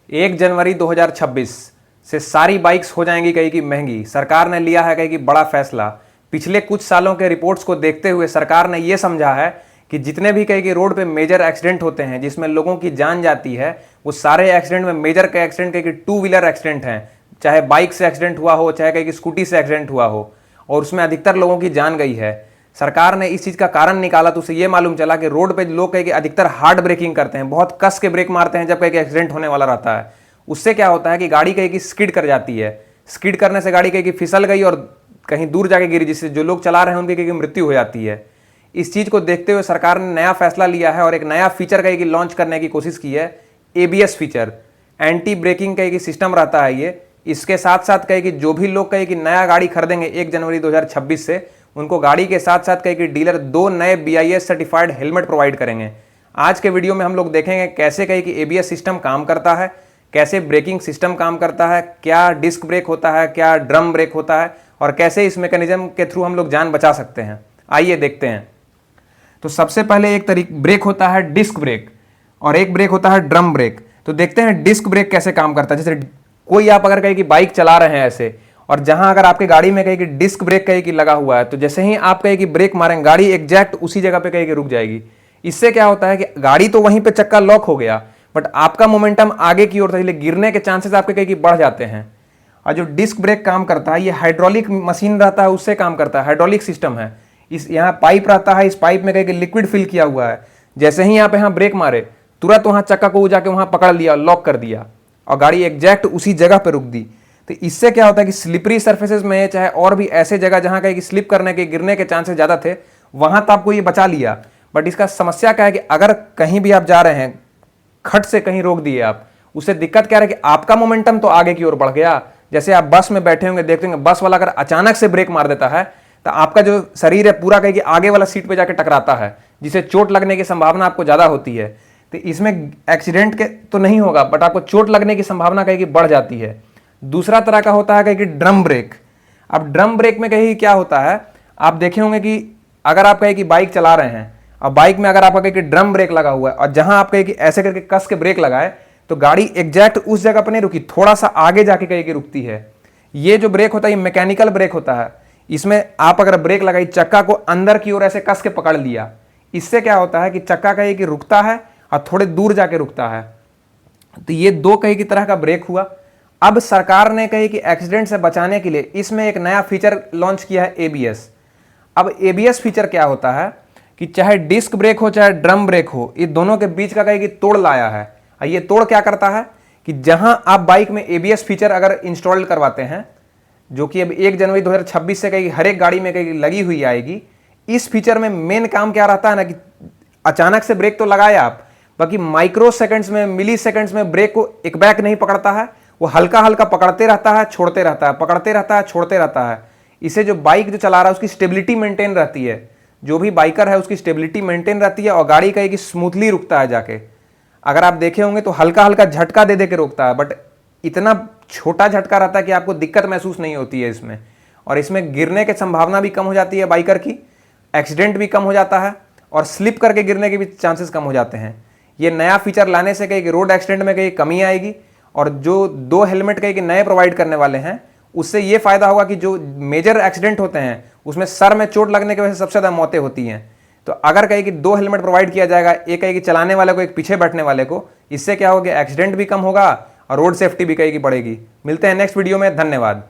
1 जनवरी 2026 से सारी बाइक्स हो जाएंगी कहीं की महंगी। सरकार ने लिया है कहीं की बड़ा फैसला। पिछले कुछ सालों के रिपोर्ट्स को देखते हुए सरकार ने यह समझा है कि जितने भी कहीं की रोड पे मेजर एक्सीडेंट होते हैं जिसमें लोगों की जान जाती है, वो सारे एक्सीडेंट में मेजर के एक्सीडेंट कहीं की टू व्हीलर एक्सीडेंट हैं। चाहे बाइक से एक्सीडेंट हुआ हो, चाहे कहीं की स्कूटी से एक्सीडेंट हुआ हो, और उसमें अधिकतर लोगों की जान गई है। सरकार ने इस चीज़ का कारण निकाला तो उसे ये मालूम चला कि रोड पे लोग कहीं कि अधिकतर हार्ड ब्रेकिंग करते हैं, बहुत कस के ब्रेक मारते हैं जब कहीं एक्सीडेंट होने वाला रहता है। उससे क्या होता है कि गाड़ी कहीं की स्किड कर जाती है। स्किड करने से गाड़ी कहीं की फिसल गई और कहीं दूर जाके गिरी, जिससे जो लोग चला रहे हैं उनकी कहीं की मृत्यु हो जाती है। इस चीज़ को देखते हुए सरकार ने नया फैसला लिया है और एक नया फीचर कहीं की लॉन्च करने की कोशिश की है। ABS फीचर, एंटी ब्रेकिंग कहीं की सिस्टम रहता है ये। इसके साथ साथ कहीं कि जो भी लोग कहीं कि नया गाड़ी खरीदेंगे 1 जनवरी 2026 से, उनको गाड़ी के साथ साथ कहीं कि डीलर 2 नए BIS सर्टिफाइड हेलमेट प्रोवाइड करेंगे। आज के वीडियो में हम लोग देखेंगे कैसे कहीं कि ABS सिस्टम काम करता है, कैसे ब्रेकिंग सिस्टम काम करता है, क्या डिस्क ब्रेक होता है, क्या ड्रम ब्रेक होता है, और कैसे इस मैकेनिज्म के थ्रू हम लोग जान बचा सकते हैं। आइए देखते हैं। तो सबसे पहले एक ब्रेक होता है डिस्क ब्रेक और एक ब्रेक होता है ड्रम ब्रेक। तो देखते हैं डिस्क ब्रेक कैसे काम करता है। जैसे कोई आप अगर कहीं की बाइक चला रहे हैं ऐसे, और जहां अगर आपके गाड़ी में कहीं की डिस्क ब्रेक कहीं की लगा हुआ है, तो जैसे ही आप कहीं की ब्रेक मारेंगे गाड़ी एग्जैक्ट उसी जगह पे कहीं की रुक जाएगी। इससे क्या होता है कि गाड़ी तो वहीं पे चक्का लॉक हो गया, बट आपका मोमेंटम आगे की ओर था, इसलिए गिरने के चांसेस आपके कहीं की बढ़ जाते हैं। और जो डिस्क ब्रेक काम करता है, ये हाइड्रोलिक मशीन रहता है उससे काम करता है, हाइड्रोलिक सिस्टम है। इस यहाँ पाइप रहता है, इस पाइप में कहीं लिक्विड फिल किया हुआ है। जैसे ही आप यहाँ ब्रेक मारे, तुरंत वहाँ चक्का को जाके वहाँ पकड़ लिया, लॉक कर दिया और गाड़ी एग्जैक्ट उसी जगह पर रुक दी। तो इससे क्या होता है कि स्लिपरी सर्फेसेस में, चाहे और भी ऐसे जगह जहाँ कहीं स्लिप करने के, गिरने के चांसेस ज़्यादा थे, वहाँ तो आपको ये बचा लिया। बट इसका समस्या क्या है कि अगर कहीं भी आप जा रहे हैं, खट से कहीं रोक दिए आप, उससे दिक्कत क्या है कि आपका मोमेंटम तो आगे की ओर बढ़ गया। जैसे आप बस में बैठे होंगे, देखते होंगे बस वाला अगर अचानक से ब्रेक मार देता है तो आपका जो शरीर है पूरा कहीं आगे वाला सीट पे जाके टकराता है, जिससे चोट लगने की संभावना आपको ज़्यादा होती है। तो इसमें एक्सीडेंट के तो नहीं होगा, बट आपको चोट लगने की संभावना कहीं की बढ़ जाती है। दूसरा तरह का होता है कहीं कि ड्रम ब्रेक। अब ड्रम ब्रेक में कहीं क्या होता है, आप देखे होंगे कि अगर आप कहीं की बाइक चला रहे हैं और बाइक में अगर आपका कहीं कि ड्रम ब्रेक लगा हुआ है और जहां आप कहीं कि ऐसे करके कस के ब्रेक लगाए, तो गाड़ी एग्जैक्ट उस जगह पर नहीं रुकी, थोड़ा सा आगे जाके कहीं की रुकती है। ये जो ब्रेक होता है ये मैकेनिकल ब्रेक होता है। इसमें आप अगर ब्रेक लगाई, चक्का को अंदर की ओर ऐसे कस के पकड़ लिया, इससे क्या होता है कि चक्का कहीं की रुकता है और थोड़े दूर जाके रुकता है। तो ये दो कहीं की तरह का ब्रेक हुआ। अब सरकार ने कही कि एक्सीडेंट से बचाने के लिए इसमें एक नया फीचर लॉन्च किया है, ABS। अब ABS फीचर क्या होता है कि चाहे डिस्क ब्रेक हो चाहे ड्रम ब्रेक हो, ये दोनों के बीच का कहीं कि तोड़ लाया है। और ये तोड़ क्या करता है कि जहां आप बाइक में ABS फीचर अगर इंस्टॉल करवाते हैं, जो कि अब 1 जनवरी 2026 से कहीं हर एक गाड़ी में कहीं लगी हुई आएगी, इस फीचर में मेन काम क्या रहता है ना कि अचानक से ब्रेक तो लगाया आप, बाकी माइक्रो सेकंड्स में, मिली सेकंड्स में ब्रेक को एक बैक नहीं पकड़ता है, वो हल्का हल्का पकड़ते रहता है, छोड़ते रहता है, पकड़ते रहता है, छोड़ते रहता है। इससे जो बाइक जो चला रहा है उसकी स्टेबिलिटी मेंटेन रहती है, जो भी बाइकर है उसकी स्टेबिलिटी मेंटेन रहती है और गाड़ी कहीं स्मूथली रुकता है जाके। अगर आप देखे होंगे तो हल्का हल्का झटका दे दे के रोकता है, बट इतना छोटा झटका रहता है कि आपको दिक्कत महसूस नहीं होती है इसमें। और इसमें गिरने की संभावना भी कम हो जाती है बाइकर की, एक्सीडेंट भी कम हो जाता है और स्लिप करके गिरने के भी चांसेस कम हो जाते हैं। ये नया फीचर लाने से कहीं रोड एक्सीडेंट में कहीं कमी आएगी, और जो 2 हेलमेट कहीं नए प्रोवाइड करने वाले हैं उससे ये फायदा होगा कि जो मेजर एक्सीडेंट होते हैं उसमें सर में चोट लगने की वजह से सबसे ज़्यादा मौतें होती हैं। तो अगर कहीं कि 2 हेलमेट प्रोवाइड किया जाएगा, एक कहीं कि चलाने वाले को, एक पीछे बैठने वाले को, इससे क्या होगा कि एक्सीडेंट भी कम होगा और रोड सेफ्टी भी कहीं की बढ़ेगी। मिलते हैं नेक्स्ट वीडियो में, धन्यवाद।